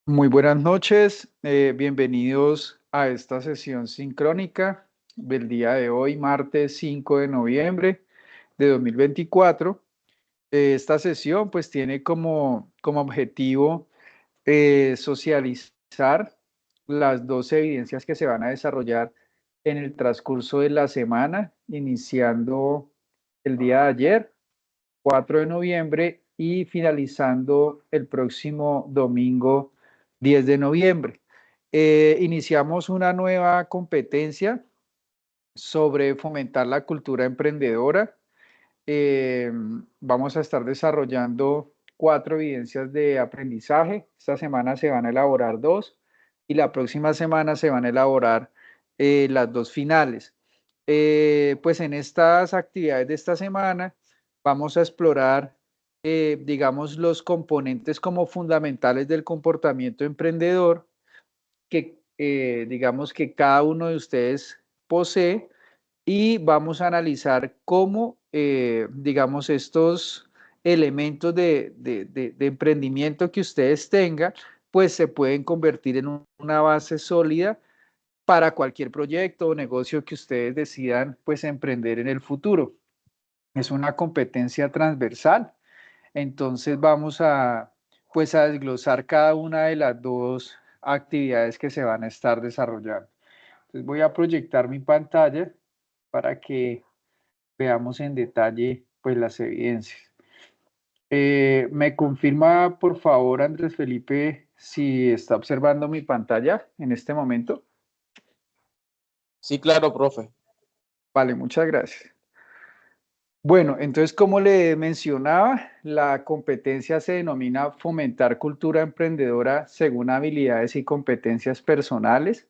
Muy buenas noches, bienvenidos a esta sesión sincrónica del día de hoy, martes 5 de noviembre de 2024. Esta sesión pues tiene como objetivo socializar las dos evidencias que se van a desarrollar en el transcurso de la semana, iniciando el día de ayer, 4 de noviembre, y finalizando el próximo domingo 10 de noviembre. Iniciamos una nueva competencia sobre fomentar la cultura emprendedora. Eh, Vamos a estar desarrollando cuatro evidencias de aprendizaje. Esta semana se van a elaborar dos y la próxima semana se van a elaborar las dos finales. Pues en estas actividades de esta semana vamos a explorar, digamos, los componentes como fundamentales del comportamiento emprendedor que, digamos, que cada uno de ustedes posee, y vamos a analizar cómo, digamos, estos elementos de emprendimiento que ustedes tengan, pues se pueden convertir en una base sólida para cualquier proyecto o negocio que ustedes decidan, pues, emprender en el futuro. Es una competencia transversal, entonces vamos a, pues, a desglosar cada una de las dos actividades que se van a estar desarrollando. Entonces voy a proyectar mi pantalla para que veamos en detalle pues las evidencias. ¿Me confirma por favor, Andrés Felipe, si está observando mi pantalla en este momento? Sí, claro, profe. Vale, muchas gracias. Bueno, entonces, como le mencionaba, la competencia se denomina fomentar cultura emprendedora según habilidades y competencias personales.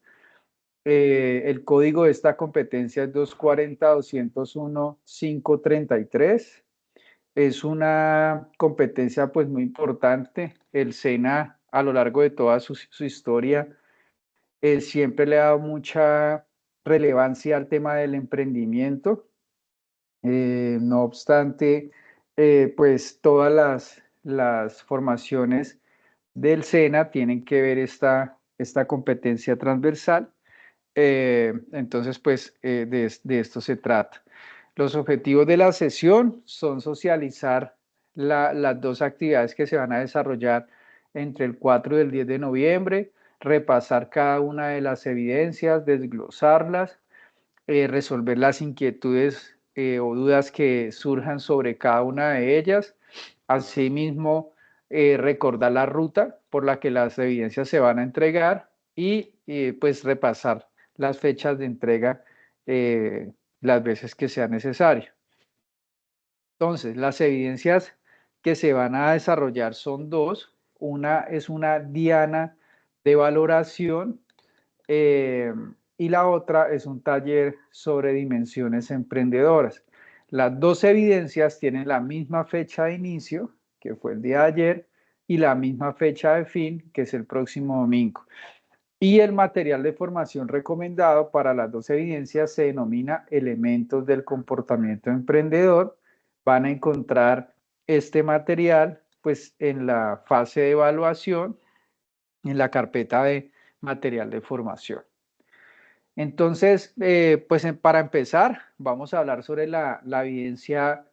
El código de esta competencia es 240-201-533. Es una competencia pues muy importante. El SENA a lo largo de toda su historia siempre le ha dado mucha relevancia al tema del emprendimiento. No obstante, pues todas las formaciones del SENA tienen que ver esta competencia transversal. Entonces, pues de esto se trata. Los objetivos de la sesión son socializar las dos actividades que se van a desarrollar entre el 4 y el 10 de noviembre, repasar cada una de las evidencias, desglosarlas, resolver las inquietudes o dudas que surjan sobre cada una de ellas. Asimismo, recordar la ruta por la que las evidencias se van a entregar y pues repasar las fechas de entrega las veces que sea necesario. Entonces, las evidencias que se van a desarrollar son dos. Una es una diana de valoración, eh, y la otra es un taller sobre dimensiones emprendedoras. Las dos evidencias tienen la misma fecha de inicio, que fue el día de ayer, y la misma fecha de fin, que es el próximo domingo. Y el material de formación recomendado para las dos evidencias se denomina elementos del comportamiento emprendedor. Van a encontrar este material pues en la fase de evaluación, en la carpeta de material de formación. Entonces, pues para empezar, vamos a hablar sobre la evidencia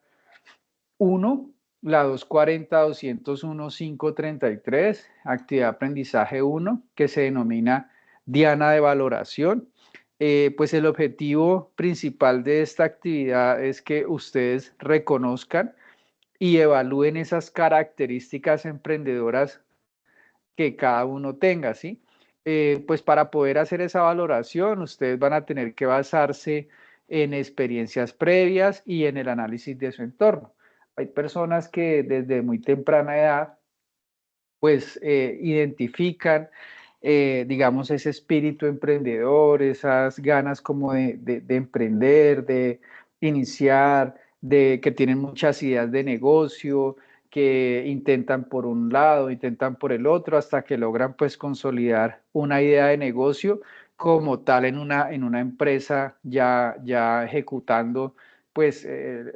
uno, la 240-201-533, actividad de aprendizaje uno, que se denomina diana de valoración. Pues el objetivo principal de esta actividad es que ustedes reconozcan y evalúen esas características emprendedoras que cada uno tenga, ¿sí? Pues para poder hacer esa valoración, ustedes van a tener que basarse en experiencias previas y en el análisis de su entorno. Hay personas que desde muy temprana edad, pues identifican, digamos, ese espíritu emprendedor, esas ganas como de emprender, de iniciar, de que tienen muchas ideas de negocio, que intentan por un lado, intentan por el otro, hasta que logran pues consolidar una idea de negocio como tal en una empresa ya ejecutando pues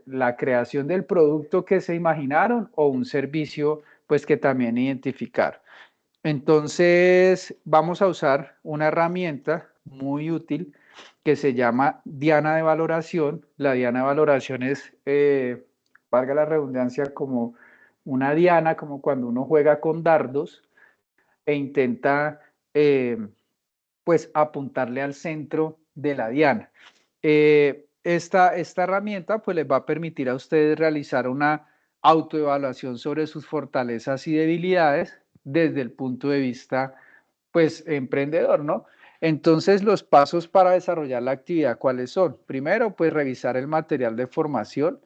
la creación del producto que se imaginaron o un servicio pues que también identificar. Entonces, vamos a usar una herramienta muy útil que se llama diana de valoración. La diana de valoración es, valga la redundancia, como una diana, como cuando uno juega con dardos e intenta, pues, apuntarle al centro de la diana. Esta herramienta, pues, les va a permitir a ustedes realizar una autoevaluación sobre sus fortalezas y debilidades desde el punto de vista, pues, emprendedor, ¿no? Entonces, los pasos para desarrollar la actividad, ¿cuáles son? Primero, pues, revisar el material de formación.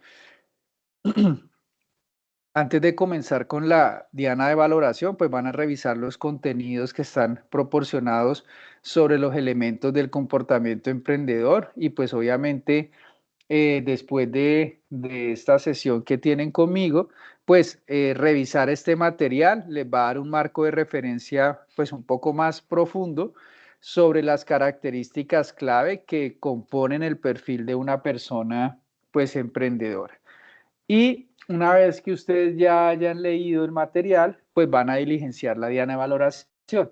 Antes de comenzar con la diana de valoración, pues van a revisar los contenidos que están proporcionados sobre los elementos del comportamiento emprendedor y pues obviamente después de esta sesión que tienen conmigo, pues revisar este material les va a dar un marco de referencia pues un poco más profundo sobre las características clave que componen el perfil de una persona pues emprendedora. Y una vez que ustedes ya hayan leído el material, pues van a diligenciar la diana de valoración.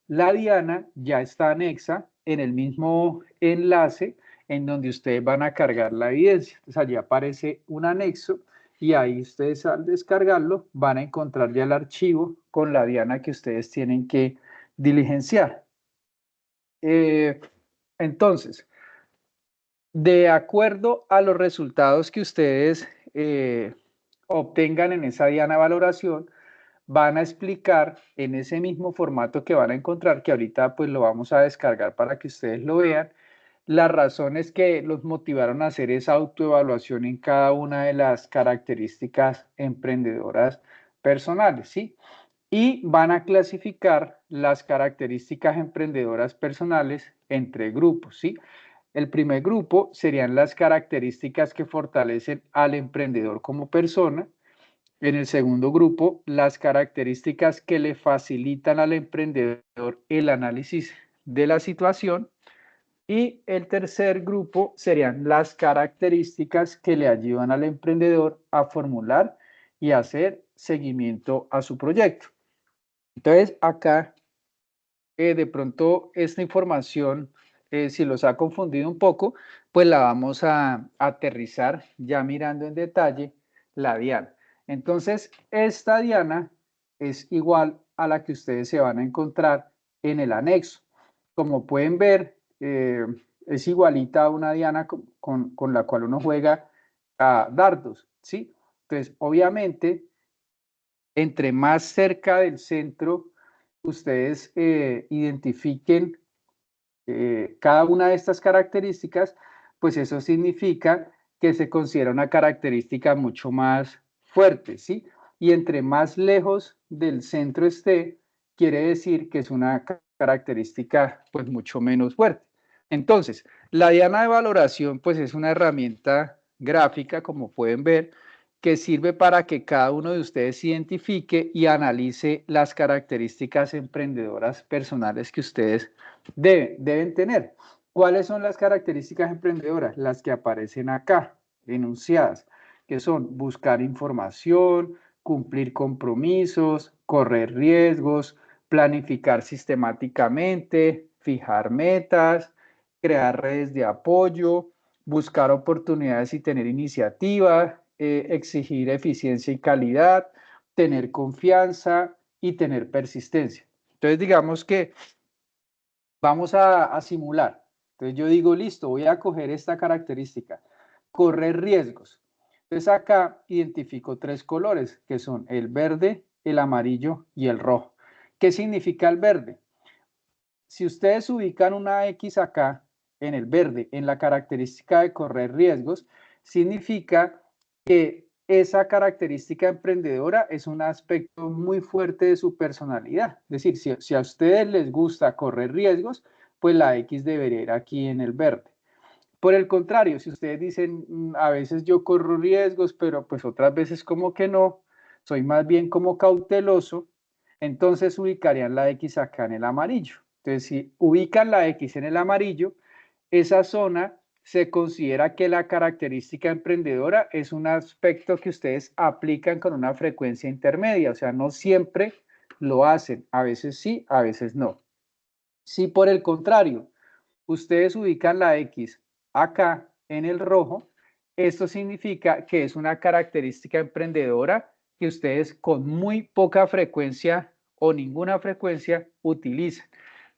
La diana ya está anexa en el mismo enlace en donde ustedes van a cargar la evidencia. Entonces allí aparece un anexo y ahí ustedes al descargarlo van a encontrar ya el archivo con la diana que ustedes tienen que diligenciar. Entonces, de acuerdo a los resultados que ustedes obtengan en esa diana de valoración, van a explicar en ese mismo formato que van a encontrar, que ahorita pues lo vamos a descargar para que ustedes lo vean, las razones que los motivaron a hacer esa autoevaluación en cada una de las características emprendedoras personales, ¿sí? Y van a clasificar las características emprendedoras personales entre grupos, ¿sí? El primer grupo serían las características que fortalecen al emprendedor como persona. En el segundo grupo, las características que le facilitan al emprendedor el análisis de la situación. Y el tercer grupo serían las características que le ayudan al emprendedor a formular y hacer seguimiento a su proyecto. Entonces, acá de pronto esta información, si los ha confundido un poco, pues la vamos a aterrizar ya mirando en detalle la diana. Entonces, esta diana es igual a la que ustedes se van a encontrar en el anexo. Como pueden ver, es igualita a una diana con la cual uno juega a dardos, ¿sí? Entonces, obviamente, entre más cerca del centro ustedes identifiquen cada una de estas características, pues eso significa que se considera una característica mucho más fuerte, ¿sí? Y entre más lejos del centro esté, quiere decir que es una característica pues mucho menos fuerte. Entonces, la diana de valoración pues es una herramienta gráfica, como pueden ver, que sirve para que cada uno de ustedes identifique y analice las características emprendedoras personales que ustedes deben tener. ¿Cuáles son las características emprendedoras? Las que aparecen acá, enunciadas, que son buscar información, cumplir compromisos, correr riesgos, planificar sistemáticamente, fijar metas, crear redes de apoyo, buscar oportunidades y tener iniciativa, exigir eficiencia y calidad, tener confianza y tener persistencia. Entonces, digamos que vamos a simular. Entonces, yo digo, listo, voy a coger esta característica, correr riesgos. Entonces, acá identifico tres colores, que son el verde, el amarillo y el rojo. ¿Qué significa el verde? Si ustedes ubican una X acá en el verde, en la característica de correr riesgos, significa que esa característica emprendedora es un aspecto muy fuerte de su personalidad. Es decir, si a ustedes les gusta correr riesgos, pues la X debería ir aquí en el verde. Por el contrario, si ustedes dicen, a veces yo corro riesgos, pero pues otras veces como que no, soy más bien como cauteloso, entonces ubicarían la X acá en el amarillo. Entonces, si ubican la X en el amarillo, esa zona se considera que la característica emprendedora es un aspecto que ustedes aplican con una frecuencia intermedia, o sea, no siempre lo hacen, a veces sí, a veces no. Si por el contrario, ustedes ubican la X acá en el rojo, esto significa que es una característica emprendedora que ustedes con muy poca frecuencia o ninguna frecuencia utilizan.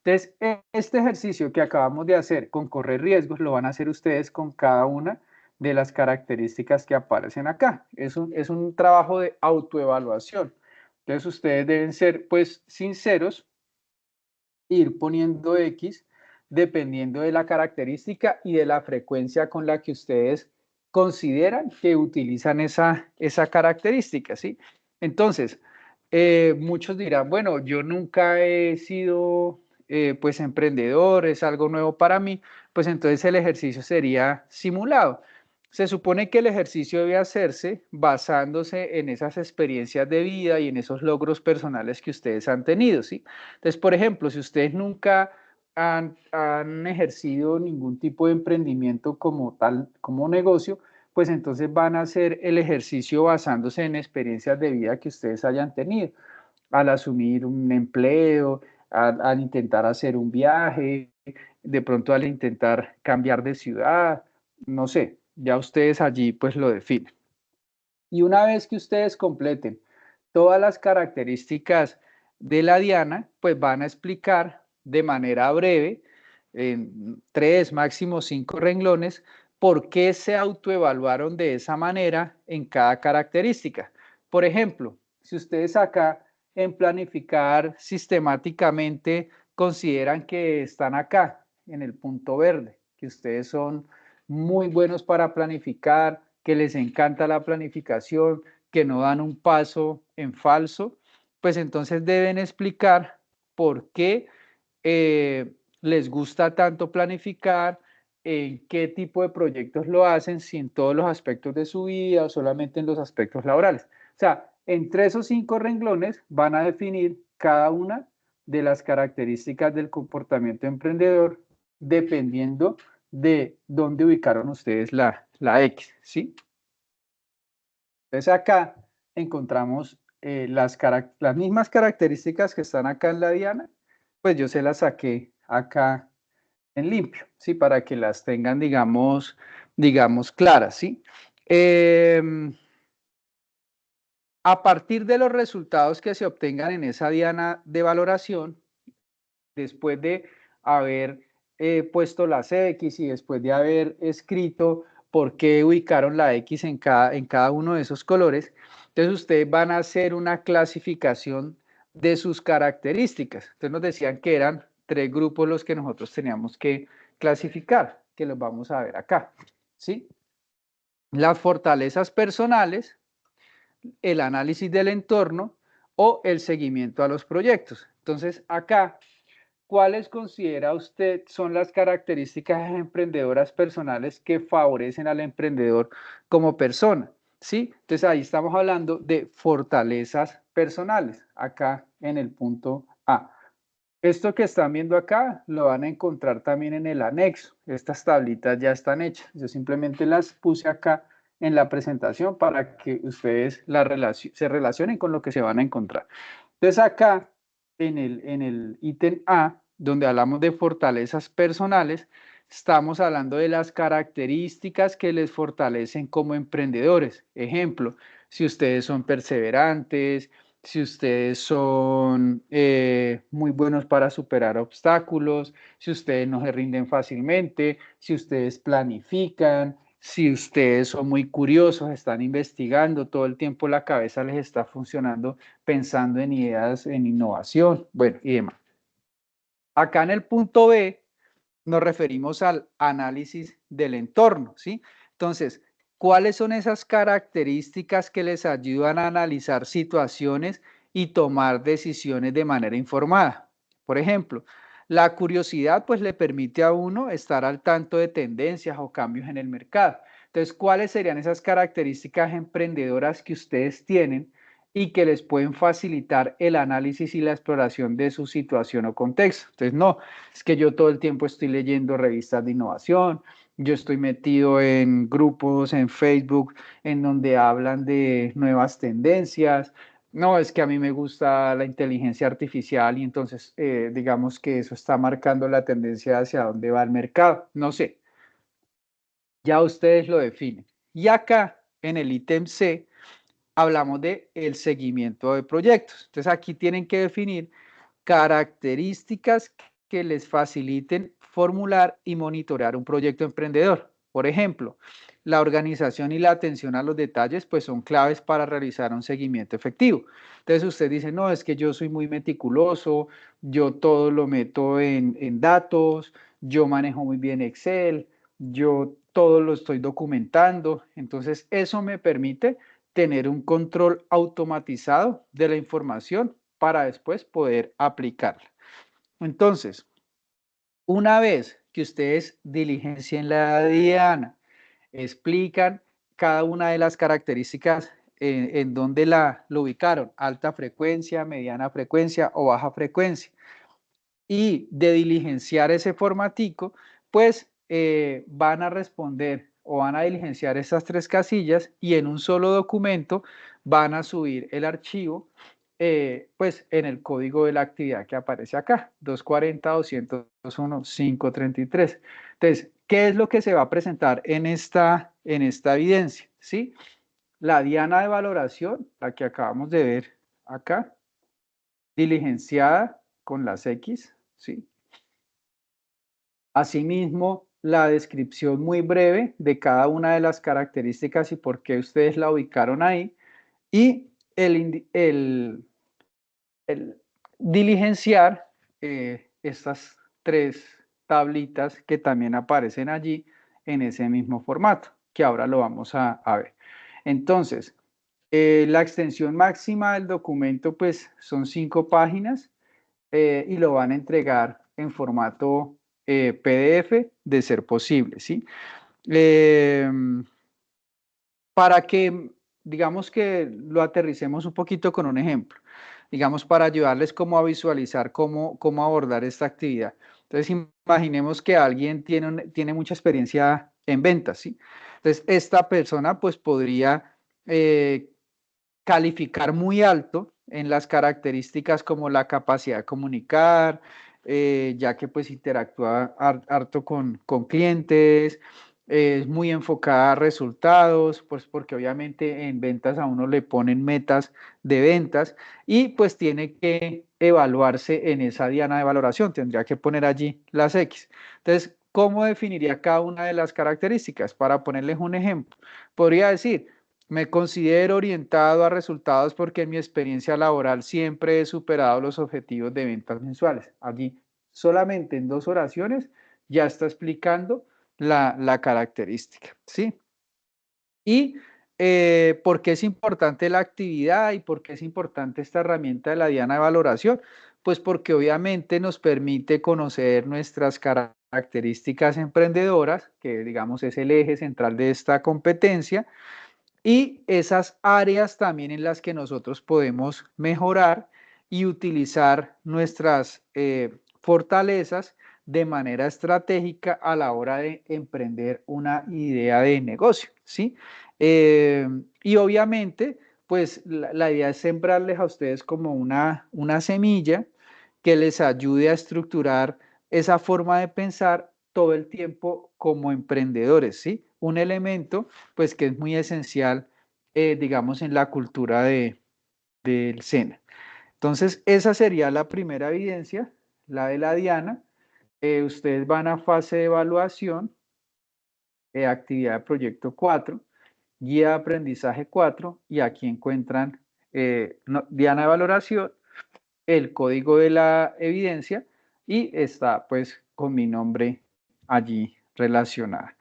Entonces, este ejercicio que acabamos de hacer con correr riesgos lo van a hacer ustedes con cada una de las características que aparecen acá. Es un trabajo de autoevaluación. Entonces, ustedes deben ser, pues, sinceros, ir poniendo X dependiendo de la característica y de la frecuencia con la que ustedes consideran que utilizan esa característica, ¿sí? Entonces, muchos dirán, bueno, yo nunca he sido pues emprendedor, es algo nuevo para mí, pues entonces el ejercicio sería simulado. Se supone que el ejercicio debe hacerse basándose en esas experiencias de vida y en esos logros personales que ustedes han tenido, ¿sí? Entonces, por ejemplo, si ustedes nunca han ejercido ningún tipo de emprendimiento como tal, como negocio, pues entonces van a hacer el ejercicio basándose en experiencias de vida que ustedes hayan tenido, al asumir un empleo, al intentar hacer un viaje, de pronto al intentar cambiar de ciudad, no sé, ya ustedes allí pues lo definen. Y una vez que ustedes completen todas las características de la diana, pues van a explicar de manera breve, en 3, máximo 5 renglones, por qué se autoevaluaron de esa manera en cada característica. Por ejemplo, si ustedes acá en planificar sistemáticamente consideran que están acá, en el punto verde, que ustedes son muy buenos para planificar, que les encanta la planificación, que no dan un paso en falso, pues entonces deben explicar por qué les gusta tanto planificar, en qué tipo de proyectos lo hacen, si en todos los aspectos de su vida o solamente en los aspectos laborales. O sea, entre esos 5 renglones van a definir cada una de las características del comportamiento emprendedor dependiendo de dónde ubicaron ustedes la X, ¿sí? Entonces acá encontramos las mismas características que están acá en la diana, pues yo se las saqué acá en limpio, ¿sí? Para que las tengan, digamos claras, ¿sí? A partir de los resultados que se obtengan en esa diana de valoración, después de haber puesto las X y después de haber escrito por qué ubicaron la X en cada uno de esos colores, entonces ustedes van a hacer una clasificación de sus características. Entonces nos decían que eran 3 grupos los que nosotros teníamos que clasificar, que los vamos a ver acá, ¿sí? Las fortalezas personales, el análisis del entorno o el seguimiento a los proyectos. Entonces acá, ¿cuáles considera usted son las características emprendedoras personales que favorecen al emprendedor como persona? ¿Sí? Entonces ahí estamos hablando de fortalezas personales, acá en el punto A. Esto que están viendo acá lo van a encontrar también en el anexo. Estas tablitas ya están hechas. Yo simplemente las puse acá en la presentación para que ustedes se relacionen con lo que se van a encontrar. Entonces acá en el ítem A, donde hablamos de fortalezas personales, estamos hablando de las características que les fortalecen como emprendedores. Ejemplo, si ustedes son perseverantes, si ustedes son muy buenos para superar obstáculos, si ustedes no se rinden fácilmente, si ustedes planifican, si ustedes son muy curiosos, están investigando, todo el tiempo la cabeza les está funcionando pensando en ideas, en innovación, bueno, y demás. Acá en el punto B nos referimos al análisis del entorno, ¿sí? Entonces, ¿cuáles son esas características que les ayudan a analizar situaciones y tomar decisiones de manera informada? Por ejemplo, la curiosidad pues le permite a uno estar al tanto de tendencias o cambios en el mercado. Entonces, ¿cuáles serían esas características emprendedoras que ustedes tienen y que les pueden facilitar el análisis y la exploración de su situación o contexto? Entonces, no, es que yo todo el tiempo estoy leyendo revistas de innovación, yo estoy metido en grupos en Facebook en donde hablan de nuevas tendencias, No, es que a mí me gusta la inteligencia artificial y entonces digamos que eso está marcando la tendencia hacia dónde va el mercado. No sé, ya ustedes lo definen. Y acá en el ítem C hablamos de el seguimiento de proyectos. Entonces aquí tienen que definir características que les faciliten formular y monitorear un proyecto emprendedor. Por ejemplo, la organización y la atención a los detalles pues son claves para realizar un seguimiento efectivo. Entonces usted dice, no, es que yo soy muy meticuloso, yo todo lo meto en datos, yo manejo muy bien Excel, yo todo lo estoy documentando. Entonces eso me permite tener un control automatizado de la información para después poder aplicarla. Entonces, una vez que ustedes diligencien la diana, explican cada una de las características en donde lo ubicaron, alta frecuencia, mediana frecuencia o baja frecuencia, y de diligenciar ese formatico, pues van a responder o van a diligenciar estas tres casillas y en un solo documento van a subir el archivo pues en el código de la actividad que aparece acá, 240.201.533. Entonces, ¿qué es lo que se va a presentar en esta evidencia? ¿Sí? La diana de valoración, la que acabamos de ver acá, diligenciada con las X, ¿sí? Asimismo, la descripción muy breve de cada una de las características y por qué ustedes la ubicaron ahí. Y el diligenciar estas tres tablitas que también aparecen allí en ese mismo formato, que ahora lo vamos a ver. Entonces, la extensión máxima del documento pues son 5 páginas y lo van a entregar en formato PDF de ser posible, ¿sí? Eh, para que, digamos que lo aterricemos un poquito con un ejemplo, digamos, para ayudarles como a visualizar cómo abordar esta actividad. Entonces, imaginemos que alguien tiene mucha experiencia en ventas, ¿sí? Entonces, esta persona pues podría calificar muy alto en las características como la capacidad de comunicar, ya que pues interactúa harto con clientes, es muy enfocada a resultados, pues porque obviamente en ventas a uno le ponen metas de ventas y pues tiene que evaluarse en esa diana de valoración, tendría que poner allí las X. Entonces, ¿cómo definiría cada una de las características? Para ponerles un ejemplo, podría decir, me considero orientado a resultados porque en mi experiencia laboral siempre he superado los objetivos de ventas mensuales. Allí, solamente en 2 oraciones, ya está explicando la característica, ¿sí? Y por qué es importante la actividad y por qué es importante esta herramienta de la diana de valoración. Pues porque obviamente nos permite conocer nuestras características emprendedoras, que digamos es el eje central de esta competencia, y esas áreas también en las que nosotros podemos mejorar y utilizar nuestras fortalezas de manera estratégica a la hora de emprender una idea de negocio, ¿sí? Y obviamente, pues la idea es sembrarles a ustedes como una semilla que les ayude a estructurar esa forma de pensar todo el tiempo como emprendedores, ¿sí? Un elemento pues que es muy esencial, digamos, en la cultura del SENA. Entonces, esa sería la primera evidencia, la de la Diana. Ustedes van a fase de evaluación, actividad de proyecto 4, guía de aprendizaje 4, y aquí encuentran Diana de valoración, el código de la evidencia, y está pues con mi nombre allí relacionada.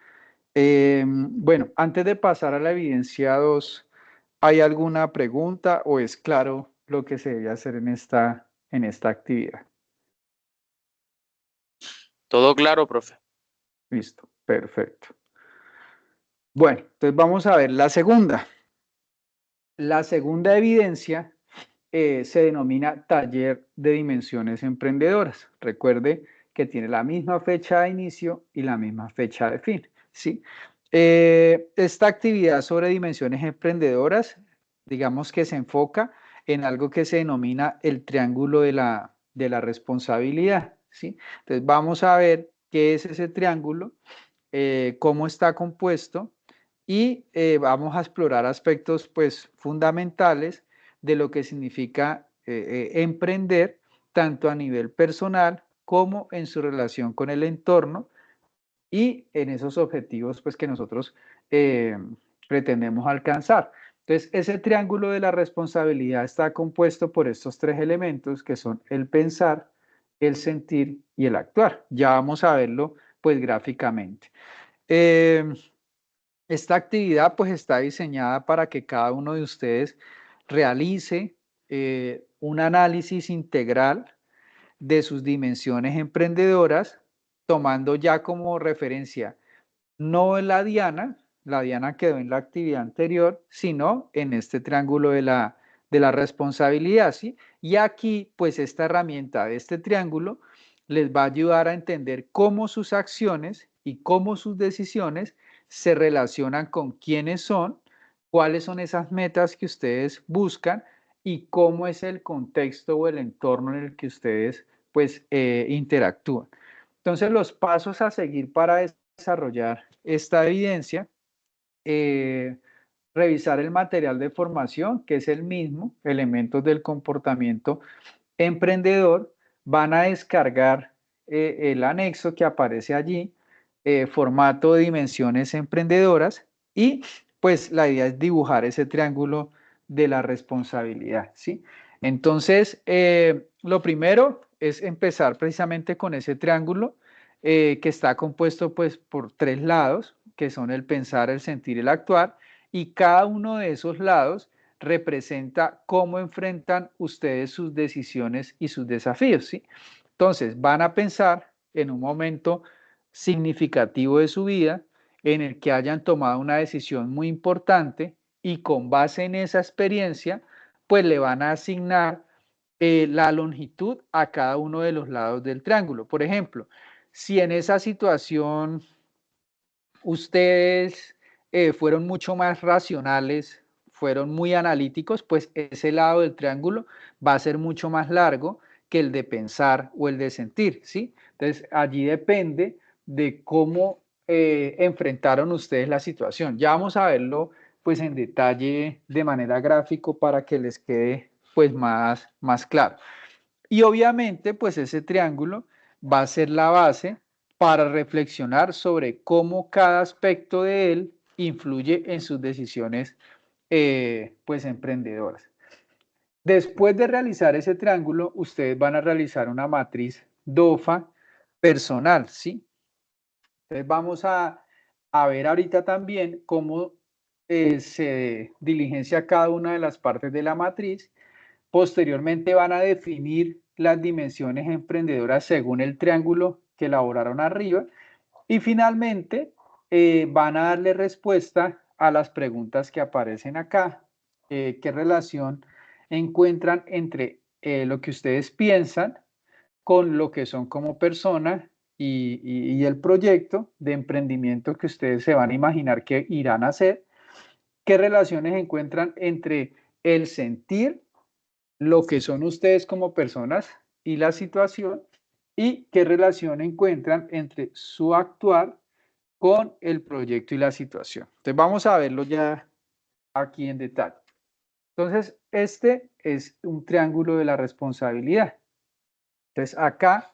Bueno, antes de pasar a la evidencia 2, ¿hay alguna pregunta o es claro lo que se debe hacer en esta actividad? Todo claro, profe. Listo, perfecto. Bueno, entonces vamos a ver la segunda. La segunda evidencia se denomina taller de dimensiones emprendedoras. Recuerde que tiene la misma fecha de inicio y la misma fecha de fin, ¿sí? Esta actividad sobre dimensiones emprendedoras, digamos que se enfoca en algo que se denomina el triángulo de la responsabilidad, ¿sí? Entonces vamos a ver qué es ese triángulo, cómo está compuesto y vamos a explorar aspectos pues fundamentales de lo que significa emprender tanto a nivel personal como en su relación con el entorno y en esos objetivos pues que nosotros eh, pretendemos alcanzar. Entonces, ese triángulo de la responsabilidad está compuesto por estos tres elementos que son el pensar, el sentir y el actuar. Ya vamos a verlo pues gráficamente. Eh, esta actividad pues está diseñada para que cada uno de ustedes realice un análisis integral de sus dimensiones emprendedoras, tomando ya como referencia no la diana quedó en la actividad anterior, sino en este triángulo de la responsabilidad, ¿sí? Y aquí, pues esta herramienta de este triángulo les va a ayudar a entender cómo sus acciones y cómo sus decisiones se relacionan con quiénes son, cuáles son esas metas que ustedes buscan y cómo es el contexto o el entorno en el que ustedes pues interactúan. Entonces, los pasos a seguir para desarrollar esta evidencia, eh, revisar el material de formación, que es el mismo, elementos del comportamiento emprendedor, van a descargar el anexo que aparece allí, formato de dimensiones emprendedoras y pues la idea es dibujar ese triángulo de la responsabilidad, ¿sí? Entonces, lo primero es empezar precisamente con ese triángulo que está compuesto pues por tres lados, que son el pensar, el sentir y el actuar, y cada uno de esos lados representa cómo enfrentan ustedes sus decisiones y sus desafíos, ¿sí? Entonces, van a pensar en un momento significativo de su vida en el que hayan tomado una decisión muy importante y con base en esa experiencia, pues le van a asignar la longitud a cada uno de los lados del triángulo. Por ejemplo, si en esa situación ustedes fueron mucho más racionales, fueron muy analíticos, pues ese lado del triángulo va a ser mucho más largo que el de pensar o el de sentir, ¿sí? Entonces, allí depende de cómo enfrentaron ustedes la situación. Ya vamos a verlo pues en detalle de manera gráfico para que les quede pues más claro. Y obviamente, pues ese triángulo va a ser la base para reflexionar sobre cómo cada aspecto de él influye en sus decisiones, pues emprendedoras. Después de realizar ese triángulo, ustedes van a realizar una matriz DOFA personal, ¿sí? Entonces vamos a ver ahorita también cómo se diligencia cada una de las partes de la matriz. Posteriormente van a definir las dimensiones emprendedoras según el triángulo que elaboraron arriba y finalmente van a darle respuesta a las preguntas que aparecen acá. ¿Qué relación encuentran entre lo que ustedes piensan con lo que son como persona y el proyecto de emprendimiento que ustedes se van a imaginar que irán a hacer? ¿Qué relaciones encuentran entre el sentir, lo que son ustedes como personas y la situación, y qué relación encuentran entre su actuar con el proyecto y la situación? Entonces vamos a verlo ya aquí en detalle. Entonces, este es un triángulo de la responsabilidad. Entonces, acá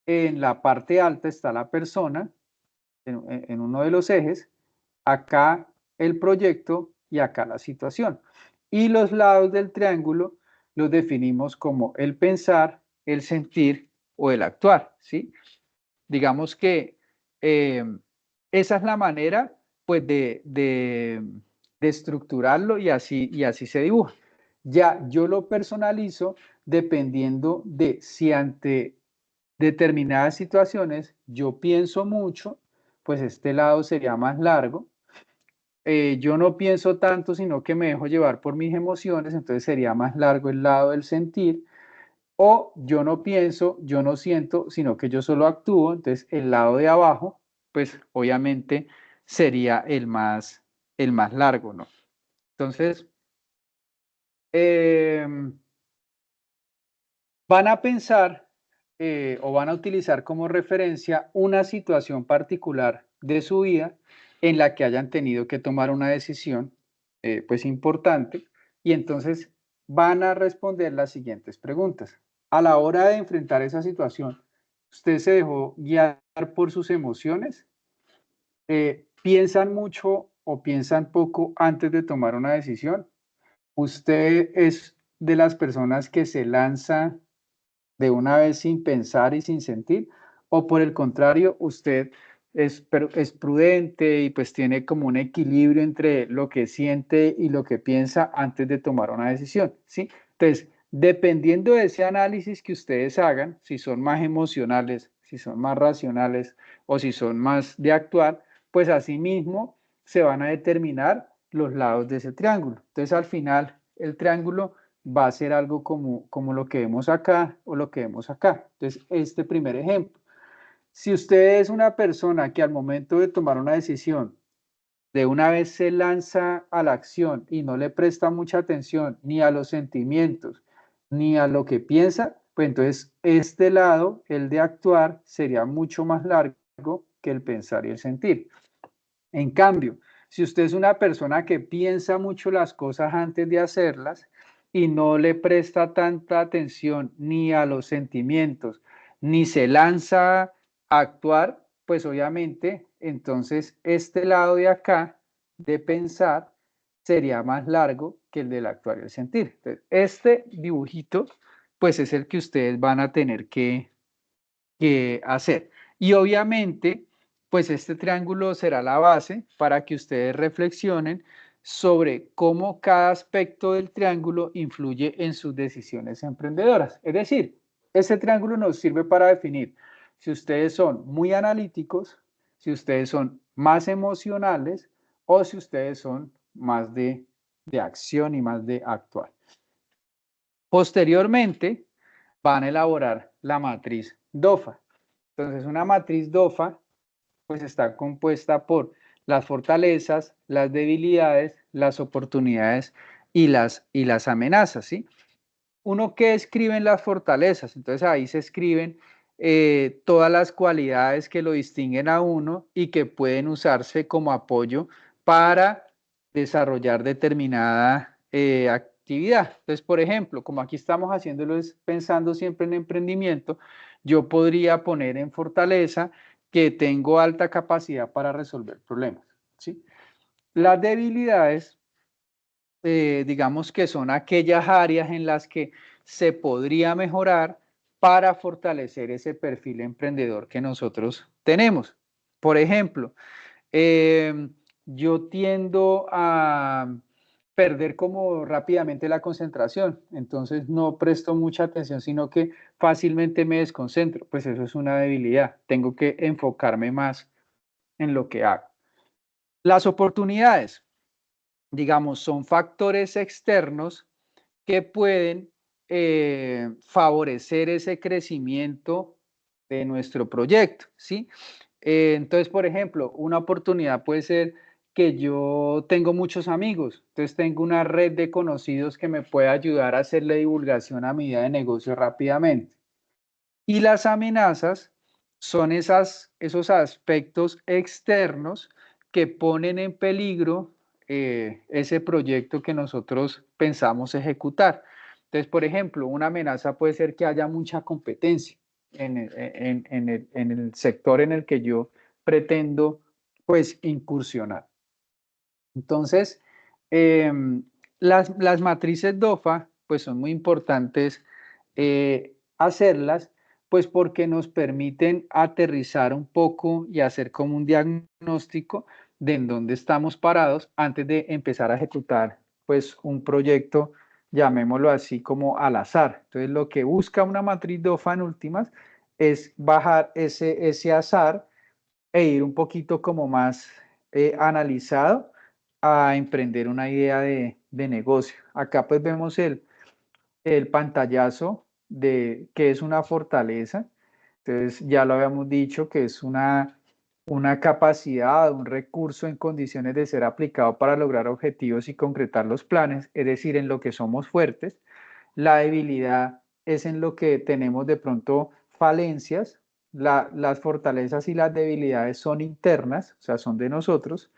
en la parte alta está la persona, en uno de los ejes, acá el proyecto y acá la situación. Y los lados del triángulo los definimos como el pensar, el sentir o el actuar, ¿sí? Digamos que eh, esa es la manera, pues, de estructurarlo y así se dibuja. Ya yo lo personalizo dependiendo de si ante determinadas situaciones yo pienso mucho, pues este lado sería más largo. Yo no pienso tanto, sino que me dejo llevar por mis emociones, entonces sería más largo el lado del sentir. O yo no pienso, yo no siento, sino que yo solo actúo, entonces el lado de abajo, pues obviamente sería el más largo, ¿no? Entonces, van a pensar o van a utilizar como referencia una situación particular de su vida en la que hayan tenido que tomar una decisión pues importante y entonces van a responder las siguientes preguntas. A la hora de enfrentar esa situación, ¿usted se dejó guiar por sus emociones? ¿Piensan mucho o piensan poco antes de tomar una decisión? ¿Usted es de las personas que se lanza de una vez sin pensar y sin sentir? ¿O por el contrario, usted es prudente y pues tiene como un equilibrio entre lo que siente y lo que piensa antes de tomar una decisión? ¿Sí? Entonces, dependiendo de ese análisis que ustedes hagan, si son más emocionales, si son más racionales o si son más de actuar, pues asimismo se van a determinar los lados de ese triángulo. Entonces, al final, el triángulo va a ser algo como lo que vemos acá o lo que vemos acá. Entonces, este primer ejemplo. Si usted es una persona que al momento de tomar una decisión de una vez se lanza a la acción y no le presta mucha atención ni a los sentimientos ni a lo que piensa, pues entonces este lado, el de actuar, sería mucho más largo que el pensar y el sentir. En cambio, si usted es una persona que piensa mucho las cosas antes de hacerlas y no le presta tanta atención ni a los sentimientos, ni se lanza a actuar, pues obviamente entonces este lado de acá de pensar sería más largo que el del actuar y el sentir. Entonces, este dibujito pues es el que ustedes van a tener que hacer. Y obviamente, pues este triángulo será la base para que ustedes reflexionen sobre cómo cada aspecto del triángulo influye en sus decisiones emprendedoras. Es decir, ese triángulo nos sirve para definir si ustedes son muy analíticos, si ustedes son más emocionales o si ustedes son más de acción y más de actuar. Posteriormente, van a elaborar la matriz DOFA. Entonces, una matriz DOFA pues está compuesta por las fortalezas, las debilidades, las oportunidades y las amenazas, ¿sí? Uno que escribe en las fortalezas, entonces ahí se escriben todas las cualidades que lo distinguen a uno y que pueden usarse como apoyo para desarrollar determinada actividad. Entonces, por ejemplo, como aquí estamos haciéndolo es pensando siempre en emprendimiento, yo podría poner en fortaleza que tengo alta capacidad para resolver problemas, ¿sí? Las debilidades digamos que son aquellas áreas en las que se podría mejorar para fortalecer ese perfil emprendedor que nosotros tenemos. Por ejemplo, eh, yo tiendo a perder como rápidamente la concentración, entonces no presto mucha atención, sino que fácilmente me desconcentro, pues eso es una debilidad, tengo que enfocarme más en lo que hago. Las oportunidades, digamos, son factores externos que pueden favorecer ese crecimiento de nuestro proyecto, ¿sí? Entonces, por ejemplo, una oportunidad puede ser que yo tengo muchos amigos, entonces tengo una red de conocidos que me puede ayudar a hacerle divulgación a mi idea de negocio rápidamente. Y las amenazas son esos aspectos externos que ponen en peligro ese proyecto que nosotros pensamos ejecutar. Entonces, por ejemplo, una amenaza puede ser que haya mucha competencia en el sector en el que yo pretendo, pues, incursionar. Entonces, las matrices DOFA, pues son muy importantes hacerlas, pues porque nos permiten aterrizar un poco y hacer como un diagnóstico de en dónde estamos parados antes de empezar a ejecutar, pues un proyecto, llamémoslo así, como al azar. Entonces, lo que busca una matriz DOFA en últimas es bajar ese azar e ir un poquito como más analizado a emprender una idea de negocio. Acá pues vemos el pantallazo de qué es una fortaleza. Entonces ya lo habíamos dicho que es una capacidad, un recurso en condiciones de ser aplicado para lograr objetivos y concretar los planes, es decir, en lo que somos fuertes. La debilidad es en lo que tenemos de pronto falencias. Las fortalezas y las debilidades son internas, o sea, son de nosotros,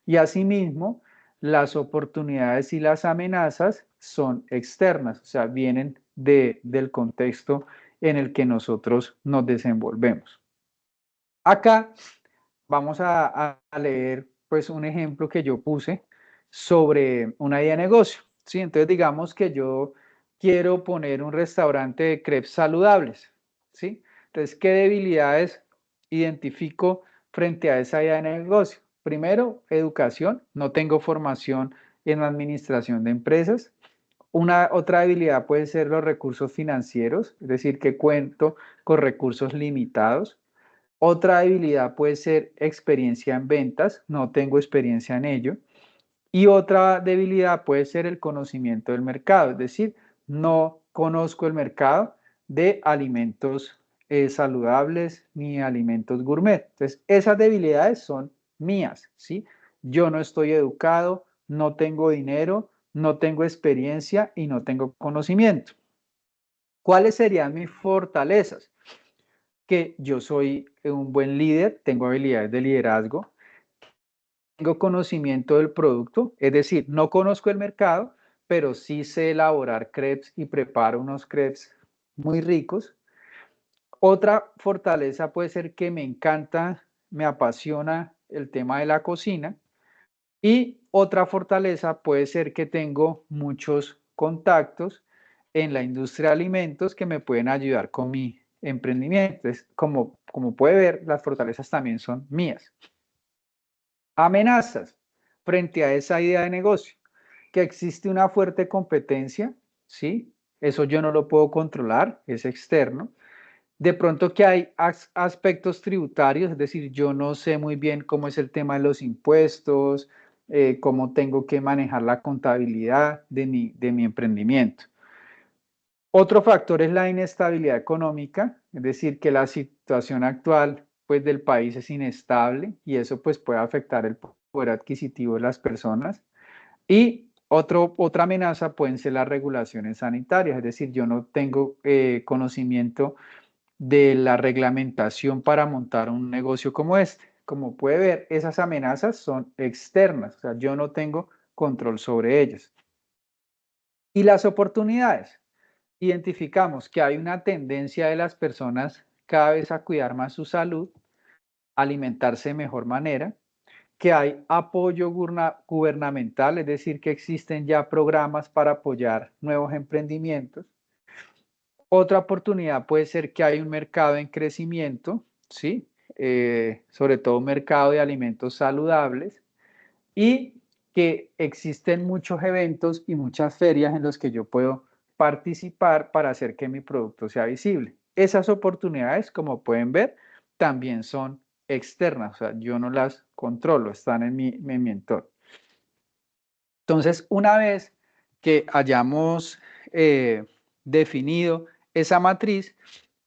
y asimismo las oportunidades y las amenazas son externas, o sea, vienen del contexto en el que nosotros nos desenvolvemos. Acá vamos a leer pues un ejemplo que yo puse sobre una idea de negocio, ¿sí? Entonces digamos que yo quiero poner un restaurante de crepes saludables, ¿sí? Entonces, ¿qué debilidades identifico frente a esa idea de negocio? Primero, educación, no tengo formación en administración de empresas. Otra debilidad puede ser los recursos financieros, es decir, que cuento con recursos limitados. Otra debilidad puede ser experiencia en ventas, no tengo experiencia en ello. Y otra debilidad puede ser el conocimiento del mercado, es decir, no conozco el mercado de alimentos saludables ni alimentos gourmet. Entonces, esas debilidades son mías, ¿sí? Yo no estoy educado, no tengo dinero, no tengo experiencia y no tengo conocimiento. ¿Cuáles serían mis fortalezas? Que yo soy un buen líder, tengo habilidades de liderazgo, tengo conocimiento del producto, es decir, no conozco el mercado, pero sí sé elaborar crepes y preparo unos crepes muy ricos. Otra fortaleza puede ser que me encanta, me apasiona el tema de la cocina. Y otra fortaleza puede ser que tengo muchos contactos en la industria de alimentos que me pueden ayudar con mi emprendimiento. Entonces, como puede ver, las fortalezas también son mías. Amenazas frente a esa idea de negocio, que existe una fuerte competencia, ¿sí? Eso yo no lo puedo controlar, es externo. De pronto que hay aspectos tributarios, es decir, yo no sé muy bien cómo es el tema de los impuestos, cómo tengo que manejar la contabilidad de mi emprendimiento. Otro factor es la inestabilidad económica, es decir, que la situación actual pues, del país es inestable y eso pues, puede afectar el poder adquisitivo de las personas. Y otra amenaza pueden ser las regulaciones sanitarias, es decir, yo no tengo conocimiento de la reglamentación para montar un negocio como este. Como puede ver, esas amenazas son externas, o sea, yo no tengo control sobre ellas. Y las oportunidades. Identificamos que hay una tendencia de las personas cada vez a cuidar más su salud, alimentarse de mejor manera, que hay apoyo gubernamental, es decir, que existen ya programas para apoyar nuevos emprendimientos. Otra oportunidad puede ser que hay un mercado en crecimiento, ¿sí? Sobre todo un mercado de alimentos saludables y que existen muchos eventos y muchas ferias en los que yo puedo participar para hacer que mi producto sea visible. Esas oportunidades, como pueden ver, también son externas, o sea, yo no las controlo, están en mi entorno. Entonces, una vez que hayamos definido esa matriz,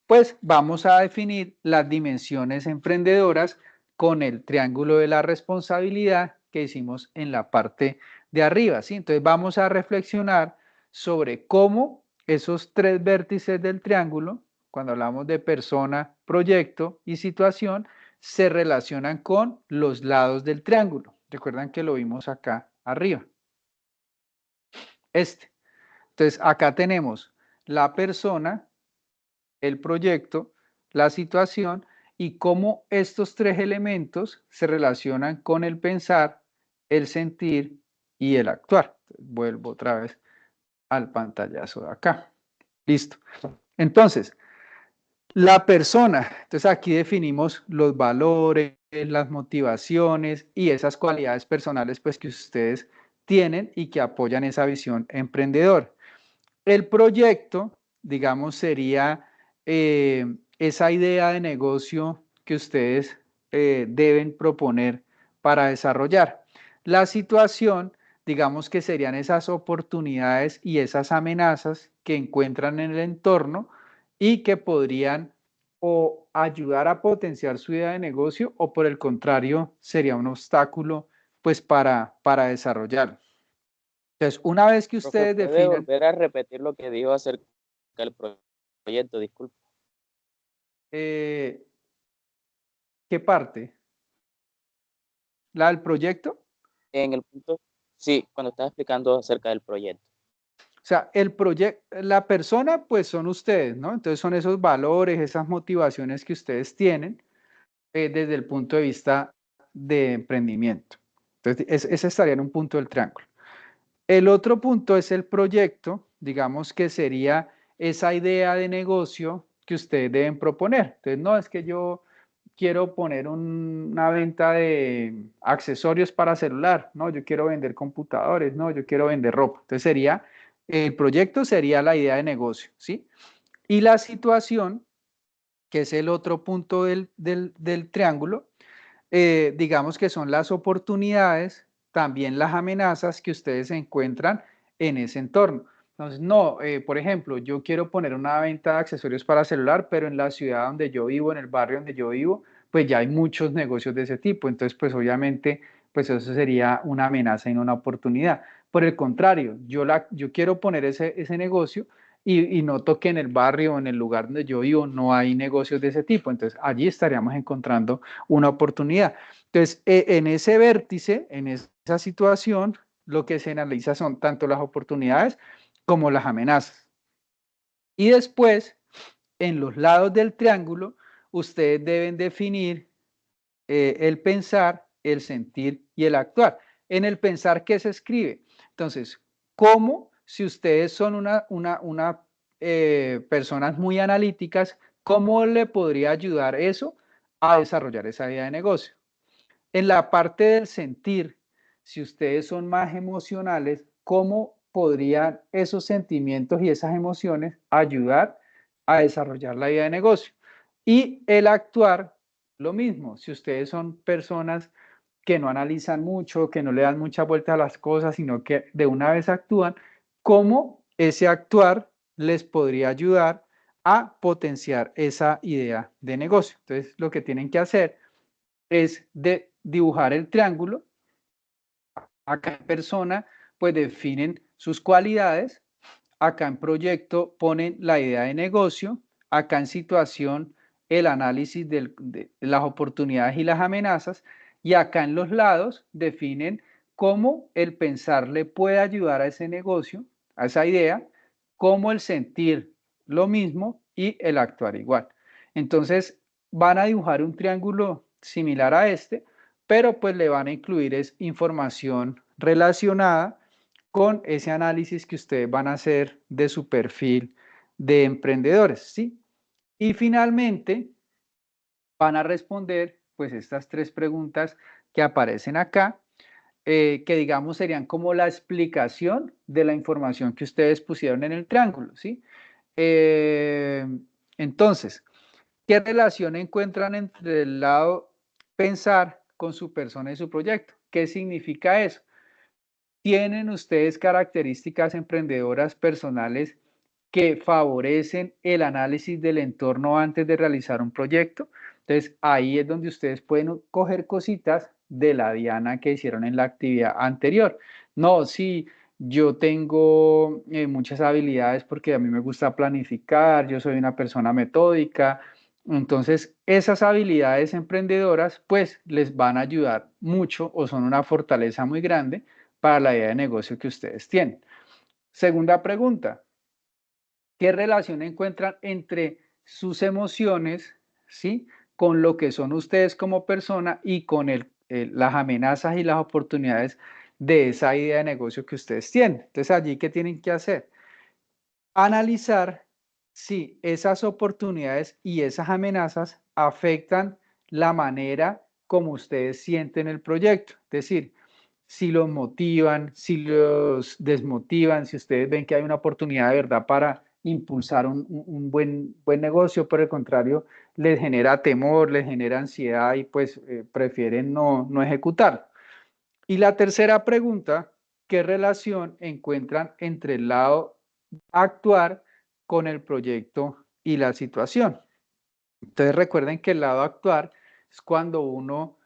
pues vamos a definir las dimensiones emprendedoras con el triángulo de la responsabilidad que hicimos en la parte de arriba, ¿sí? Entonces vamos a reflexionar sobre cómo esos tres vértices del triángulo, cuando hablamos de persona, proyecto y situación, se relacionan con los lados del triángulo. Recuerdan que lo vimos acá arriba. Entonces acá tenemos la persona, el proyecto, la situación y cómo estos tres elementos se relacionan con el pensar, el sentir y el actuar. Vuelvo otra vez al pantallazo de acá. Listo. Entonces, la persona, entonces aquí definimos los valores, las motivaciones y esas cualidades personales pues que ustedes tienen y que apoyan esa visión emprendedora. El proyecto, digamos, sería esa idea de negocio que ustedes deben proponer para desarrollar. La situación, digamos que serían esas oportunidades y esas amenazas que encuentran en el entorno y que podrían o ayudar a potenciar su idea de negocio o por el contrario sería un obstáculo pues para desarrollar. Entonces, una vez que Profe, ustedes ¿puede definan. volver a repetir lo que dijo acerca del proyecto, disculpe. ¿Qué parte? ¿La del proyecto? En el punto, sí, cuando estaba explicando acerca del proyecto. O sea, el proyecto, la persona, pues son ustedes, ¿no? Entonces son esos valores, esas motivaciones que ustedes tienen desde el punto de vista de emprendimiento. Entonces, ese estaría en un punto del triángulo. El otro punto es el proyecto, digamos que sería esa idea de negocio que ustedes deben proponer. Entonces, no es que yo quiero poner una venta de accesorios para celular, no, yo quiero vender computadores, no, yo quiero vender ropa. Entonces sería, el proyecto sería la idea de negocio, ¿sí? Y la situación, que es el otro punto del triángulo, digamos que son las oportunidades, también las amenazas que ustedes encuentran en ese entorno. Entonces, no, por ejemplo, yo quiero poner una venta de accesorios para celular, pero en la ciudad donde yo vivo, en el barrio donde yo vivo, pues ya hay muchos negocios de ese tipo. Entonces, pues obviamente, pues eso sería una amenaza y no una oportunidad. Por el contrario, yo quiero poner ese negocio y noto que en el barrio o en el lugar donde yo vivo no hay negocios de ese tipo. Entonces, allí estaríamos encontrando una oportunidad. Entonces, en ese vértice, en esa situación, lo que se analiza son tanto las oportunidades como las amenazas. Y después, en los lados del triángulo, ustedes deben definir el pensar, el sentir y el actuar. En el pensar, ¿qué se escribe? Entonces, ¿cómo, si ustedes son personas muy analíticas, cómo le podría ayudar eso a desarrollar esa idea de negocio? En la parte del sentir, si ustedes son más emocionales, ¿cómo podrían esos sentimientos y esas emociones ayudar a desarrollar la idea de negocio? Y el actuar, lo mismo, si ustedes son personas que no analizan mucho, que no le dan mucha vuelta a las cosas, sino que de una vez actúan, ¿cómo ese actuar les podría ayudar a potenciar esa idea de negocio? Entonces, lo que tienen que hacer es de dibujar el triángulo. Acá en persona, pues definen sus cualidades. Acá en proyecto ponen la idea de negocio. Acá en situación, el análisis de las oportunidades y las amenazas. Y acá en los lados definen cómo el pensar le puede ayudar a ese negocio, a esa idea, cómo el sentir lo mismo y el actuar igual. Entonces, van a dibujar un triángulo similar a este, pero pues le van a incluir es información relacionada con ese análisis que ustedes van a hacer de su perfil de emprendedores, ¿sí? Y finalmente van a responder pues estas tres preguntas que aparecen acá, que digamos serían como la explicación de la información que ustedes pusieron en el triángulo, ¿sí? Eh, entonces, ¿qué relación encuentran entre el lado pensar con su persona y su proyecto? ¿Qué significa eso? ¿Tienen ustedes características emprendedoras personales que favorecen el análisis del entorno antes de realizar un proyecto? Entonces, ahí es donde ustedes pueden coger cositas de la diana que hicieron en la actividad anterior. No, sí, yo tengo muchas habilidades porque a mí me gusta planificar, yo soy una persona metódica. Entonces, esas habilidades emprendedoras, pues, les van a ayudar mucho o son una fortaleza muy grande para la idea de negocio que ustedes tienen. Segunda pregunta, ¿qué relación encuentran entre sus emociones, ¿sí? Con lo que son ustedes como persona y con las amenazas y las oportunidades de esa idea de negocio que ustedes tienen? Entonces, allí, ¿qué tienen que hacer? Analizar si esas oportunidades y esas amenazas afectan la manera como ustedes sienten el proyecto. Es decir, si los motivan, si los desmotivan, si ustedes ven que hay una oportunidad de verdad para impulsar un buen negocio, por el contrario, les genera temor, les genera ansiedad y pues prefieren no ejecutar. Y la tercera pregunta, ¿qué relación encuentran entre el lado actuar con el proyecto y la situación? Entonces recuerden que el lado actuar es cuando uno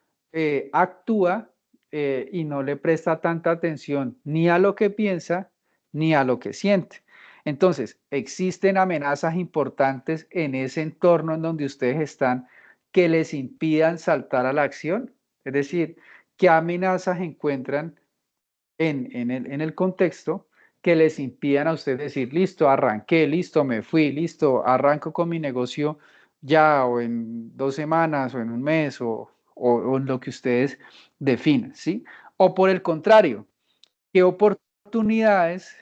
actúa y no le presta tanta atención ni a lo que piensa ni a lo que siente. Entonces, existen amenazas importantes en ese entorno en donde ustedes están que les impidan saltar a la acción. Es decir, ¿qué amenazas encuentran en el contexto que les impidan a ustedes decir, listo, arranqué, listo, me fui, listo, arranco con mi negocio ya o en 2 semanas o en un mes o en lo que ustedes definan, ¿sí? O por el contrario, ¿qué oportunidades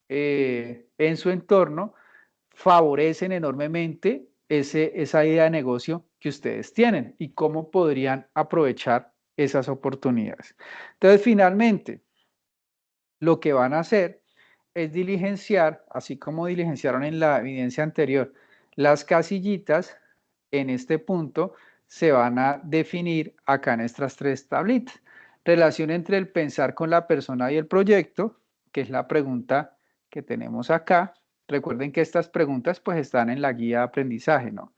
en su entorno favorecen enormemente esa idea de negocio que ustedes tienen y cómo podrían aprovechar esas oportunidades? Entonces, finalmente, lo que van a hacer es diligenciar, así como diligenciaron en la evidencia anterior, las casillitas en este punto se van a definir acá en estas tres tablitas. Relación entre el pensar con la persona y el proyecto, que es la pregunta que tenemos acá. Recuerden que estas preguntas pues están en la guía de aprendizaje, ¿no?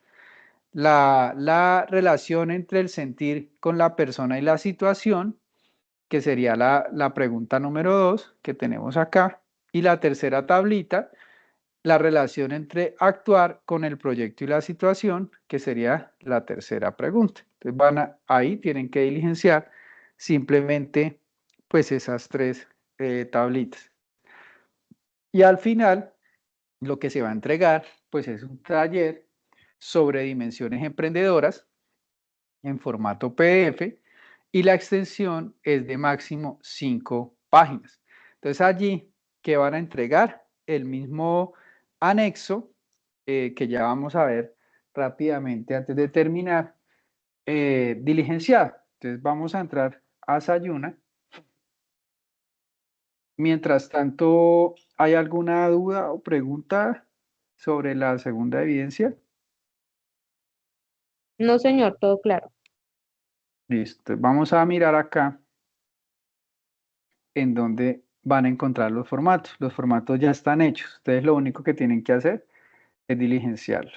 La relación entre el sentir con la persona y la situación, que sería la pregunta número 2 que tenemos acá. Y la tercera tablita, la relación entre actuar con el proyecto y la situación, que sería la tercera pregunta. Entonces ahí tienen que diligenciar simplemente pues esas tres tablitas. Y al final, lo que se va a entregar pues es un taller sobre dimensiones emprendedoras en formato PDF y la extensión es de máximo 5 páginas. Entonces allí que van a entregar el mismo anexo que ya vamos a ver rápidamente antes de terminar, diligenciado. Entonces vamos a entrar a Sayuna. Mientras tanto, ¿hay alguna duda o pregunta sobre la segunda evidencia? No, señor, todo claro. Listo. Vamos a mirar acá en donde van a encontrar los formatos. Los formatos ya están hechos. Ustedes lo único que tienen que hacer es diligenciarlos.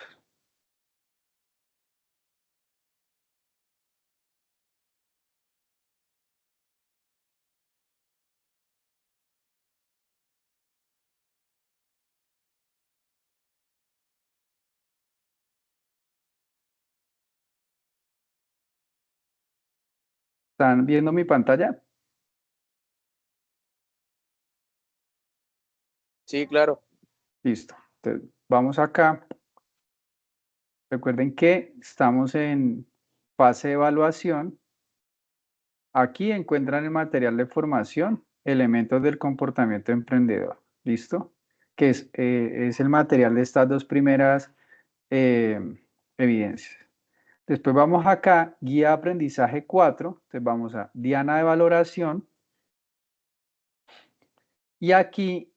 ¿Están viendo mi pantalla? Sí, claro. Listo. Entonces, vamos acá. Recuerden que estamos en fase de evaluación. Aquí encuentran el material de formación, elementos del comportamiento emprendedor. ¿Listo? Que es el material de estas dos primeras eh, evidencias. Después vamos acá, guía de aprendizaje 4. Entonces vamos a diana de valoración. Y aquí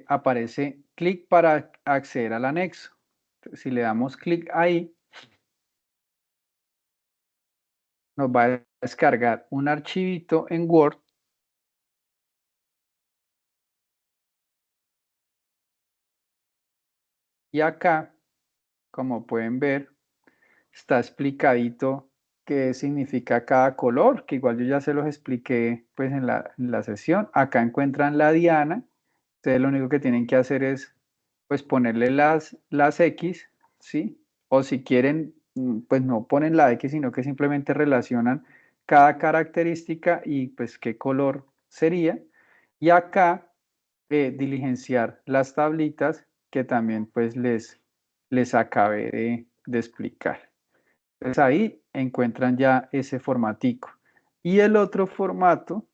aparece clic para acceder al anexo. Entonces, si le damos clic ahí, nos va a descargar un archivito en Word. Y acá, como pueden ver, está explicadito qué significa cada color, que igual yo ya se los expliqué pues en la sesión. Acá encuentran la diana. Ustedes lo único que tienen que hacer es pues ponerle las X, ¿sí? O si quieren, pues no ponen la X, sino que simplemente relacionan cada característica y pues qué color sería. Y acá diligenciar las tablitas que también pues les acabé de explicar. Entonces ahí encuentran ya ese formatico. Y el otro formato,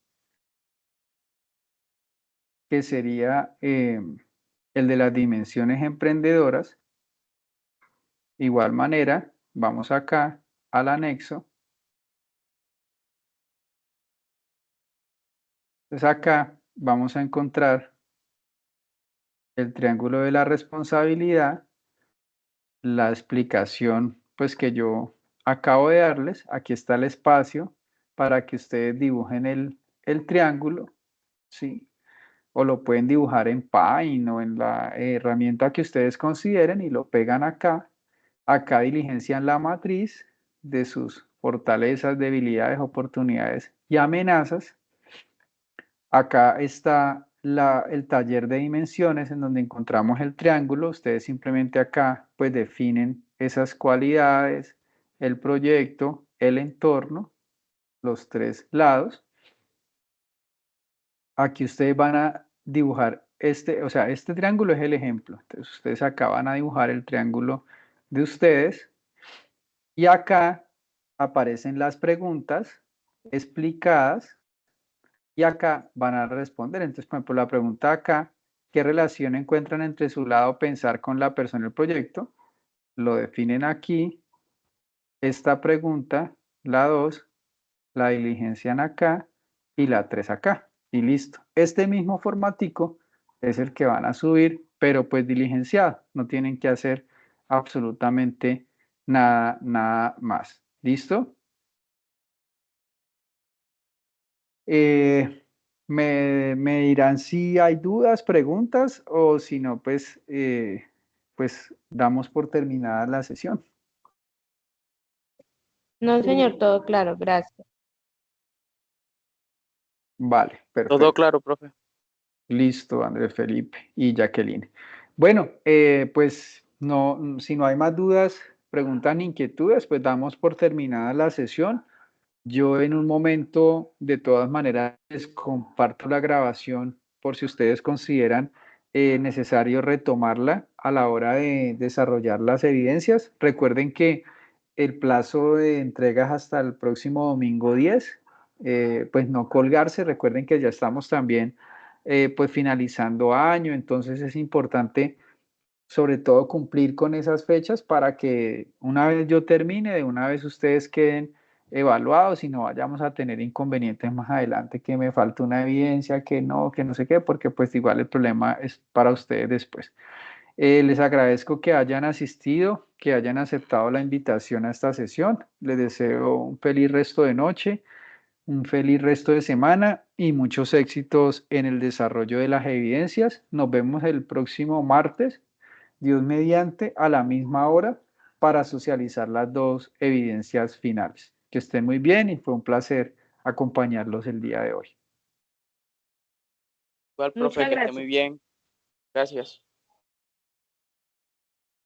que sería el de las dimensiones emprendedoras, igual manera, vamos acá al anexo. Entonces acá vamos a encontrar el triángulo de la responsabilidad, la explicación pues que yo acabo de darles. Aquí está el espacio para que ustedes dibujen el triángulo, ¿sí? O lo pueden dibujar en Paint o en la herramienta que ustedes consideren y lo pegan acá. Acá diligencian la matriz de sus fortalezas, debilidades, oportunidades y amenazas. Acá está el taller de dimensiones en donde encontramos el triángulo. Ustedes simplemente acá pues definen esas cualidades, el proyecto, el entorno, los tres lados. Aquí ustedes van a dibujar o sea, este triángulo es el ejemplo. Entonces ustedes acá van a dibujar el triángulo de ustedes y acá aparecen las preguntas explicadas y acá van a responder. Entonces, por ejemplo, la pregunta acá, ¿qué relación encuentran entre su lado pensar con la persona del proyecto? Lo definen aquí. Esta pregunta, la 2 la diligencian acá y la 3 acá. Y listo. Este mismo formatico es el que van a subir, pero pues diligenciado. No tienen que hacer absolutamente nada más. ¿Listo? Eh, me dirán si hay dudas, preguntas o si no, pues damos por terminada la sesión. No, señor, todo claro, gracias. Vale, Todo perfecto. claro, profe. Listo, Andrés Felipe y Jacqueline. Bueno, pues no, si no hay más dudas, preguntas ni inquietudes, pues damos por terminada la sesión. Yo en un momento, de todas maneras, les comparto la grabación por si ustedes consideran necesario retomarla a la hora de desarrollar las evidencias. Recuerden que el plazo de entrega es hasta el próximo domingo 10. Pues no colgarse. Recuerden que ya estamos también pues finalizando año, entonces es importante sobre todo cumplir con esas fechas para que una vez yo termine, de una vez ustedes queden evaluados y no vayamos a tener inconvenientes más adelante, que me falta una evidencia, que no sé qué, porque pues igual el problema es para ustedes después. Les agradezco que hayan asistido, que hayan aceptado la invitación a esta sesión. Les deseo un feliz resto de noche, un feliz resto de semana y muchos éxitos en el desarrollo de las evidencias. Nos vemos el próximo martes, Dios mediante, a la misma hora para socializar las dos evidencias finales. Que estén muy bien y fue un placer acompañarlos el día de hoy. Igual, profe, Muchas que esté muy gracias. bien. Gracias.